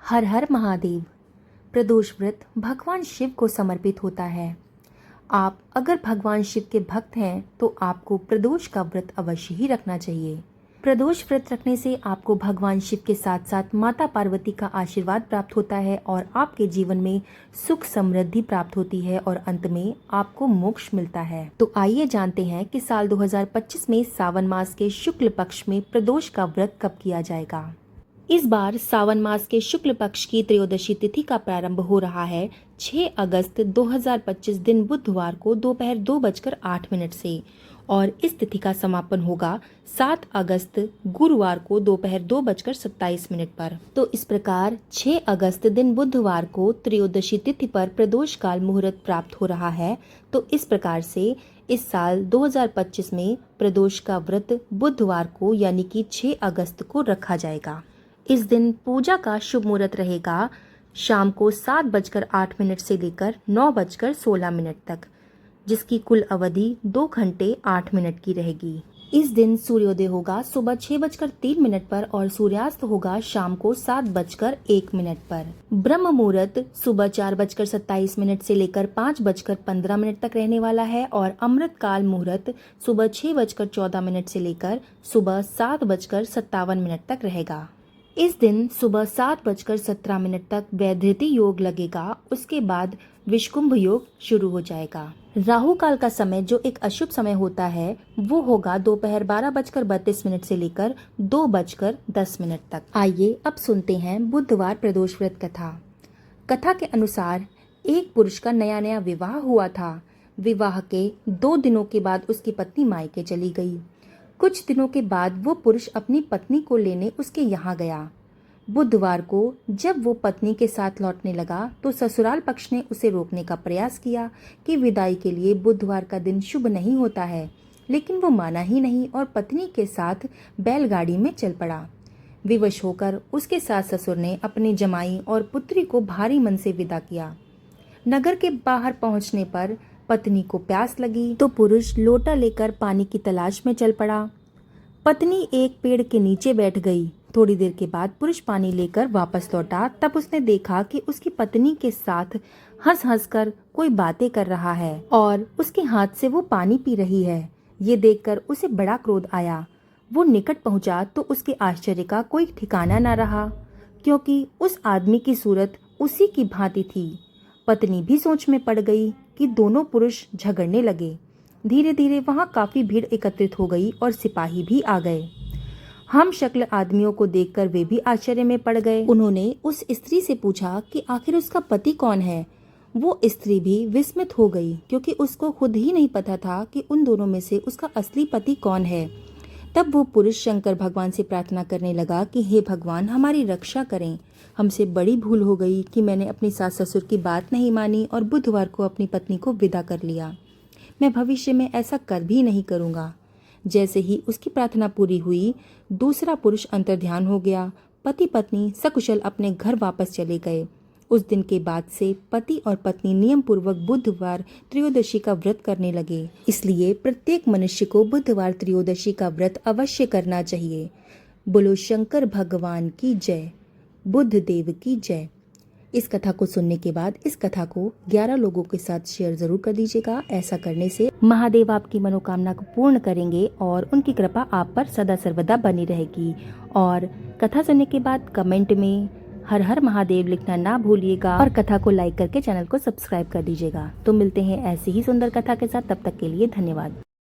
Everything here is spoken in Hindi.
हर हर महादेव। प्रदोष व्रत भगवान शिव को समर्पित होता है। आप अगर भगवान शिव के भक्त हैं तो आपको प्रदोष का व्रत अवश्य ही रखना चाहिए। प्रदोष व्रत रखने से आपको भगवान शिव के साथ साथ माता पार्वती का आशीर्वाद प्राप्त होता है और आपके जीवन में सुख समृद्धि प्राप्त होती है और अंत में आपको मोक्ष मिलता है। तो आइए जानते हैं कि साल 2025 में सावन मास के शुक्ल पक्ष में प्रदोष का व्रत कब किया जाएगा। इस बार सावन मास के शुक्ल पक्ष की त्रयोदशी तिथि का प्रारंभ हो रहा है 6 अगस्त 2025 दिन बुधवार को दोपहर 2:08 से और इस तिथि का समापन होगा 7 अगस्त गुरुवार को दोपहर 2:27 पर। तो इस प्रकार 6 अगस्त दिन बुधवार को त्रयोदशी तिथि पर प्रदोष काल मुहूर्त प्राप्त हो रहा है। तो इस प्रकार से इस साल 2025 में प्रदोष का व्रत बुधवार को यानी कि 6 अगस्त को रखा जाएगा। इस दिन पूजा का शुभ मुहूर्त रहेगा शाम को 7:08 से लेकर 9:16 तक, जिसकी कुल अवधि 2 घंटे 8 मिनट की रहेगी। इस दिन सूर्योदय होगा सुबह 6:03 पर और सूर्यास्त होगा शाम को 7:01 पर। ब्रह्म मुहूर्त सुबह 4:27 से लेकर 5:15 तक रहने वाला है और अमृत काल मुहूर्त सुबह 6:14 से लेकर सुबह 7:57 तक रहेगा। इस दिन सुबह 7:17 तक वैधृति योग लगेगा। उसके बाद विषकुंभ योग शुरू हो जाएगा। राहु काल का समय जो एक अशुभ समय होता है वो होगा दोपहर 12:32 से लेकर 2:10 तक। आइए अब सुनते हैं बुधवार प्रदोष व्रत कथा। कथा के अनुसार एक पुरुष का नया नया विवाह हुआ था। विवाह के 2 दिनों के बाद उसकी पत्नी मायके चली गई। कुछ दिनों के बाद वो पुरुष अपनी पत्नी को लेने उसके यहाँ गया। बुधवार को जब वो पत्नी के साथ लौटने लगा तो ससुराल पक्ष ने उसे रोकने का प्रयास किया कि विदाई के लिए बुधवार का दिन शुभ नहीं होता है, लेकिन वो माना ही नहीं और पत्नी के साथ बैलगाड़ी में चल पड़ा। विवश होकर उसके सास ससुर ने अपने जमाई और पुत्री को भारी मन से विदा किया। नगर के बाहर पहुंचने पर पत्नी को प्यास लगी तो पुरुष लोटा लेकर पानी की तलाश में चल पड़ा। पत्नी एक पेड़ के नीचे बैठ गई। थोड़ी देर के बाद पुरुष पानी लेकर वापस लौटा। तब उसने देखा कि उसकी पत्नी के साथ हंस हंस कर कोई बातें कर रहा है और उसके हाथ से वो पानी पी रही है। ये देखकर उसे बड़ा क्रोध आया। वो निकट पहुंचा तो उसके आश्चर्य का कोई ठिकाना न रहा, क्योंकि उस आदमी की सूरत उसी की भांति थी। पत्नी भी सोच में पड़ गई कि दोनों पुरुष झगड़ने लगे। धीरे धीरे वहां काफी भीड़ एकत्रित हो गई और सिपाही भी आ गए। हम शक्ल आदमियों को देखकर वे भी आश्चर्य में पड़ गए। उन्होंने उस स्त्री से पूछा कि आखिर उसका पति कौन है। वो स्त्री भी विस्मित हो गई, क्योंकि उसको खुद ही नहीं पता था कि उन दोनों में से उसका असली पति कौन है। तब वो पुरुष शंकर भगवान से प्रार्थना करने लगा कि हे भगवान, हमारी रक्षा करें। हमसे बड़ी भूल हो गई कि मैंने अपनी सास ससुर की बात नहीं मानी और बुधवार को अपनी पत्नी को विदा कर लिया। मैं भविष्य में ऐसा कर भी नहीं करूँगा। जैसे ही उसकी प्रार्थना पूरी हुई, दूसरा पुरुष अंतर्ध्यान हो गया। पति पत्नी सकुशल अपने घर वापस चले गए। उस दिन के बाद से पति और पत्नी नियम पूर्वक बुधवार त्रयोदशी का व्रत करने लगे। इसलिए प्रत्येक मनुष्य को बुधवार त्रयोदशी का व्रत अवश्य करना चाहिए। बोलो शंकर भगवान की जय, बुद्ध देव की जय। इस कथा को सुनने के बाद इस कथा को 11 लोगों के साथ शेयर जरूर कर दीजिएगा। ऐसा करने से महादेव आपकी मनोकामना को पूर्ण करेंगे और उनकी कृपा आप पर सदा सर्वदा बनी रहेगी। और कथा सुनने के बाद कमेंट में हर हर महादेव लिखना ना भूलिएगा और कथा को लाइक करके चैनल को सब्सक्राइब कर दीजिएगा। तो मिलते हैं ऐसी ही सुंदर कथा के साथ, तब तक के लिए धन्यवाद।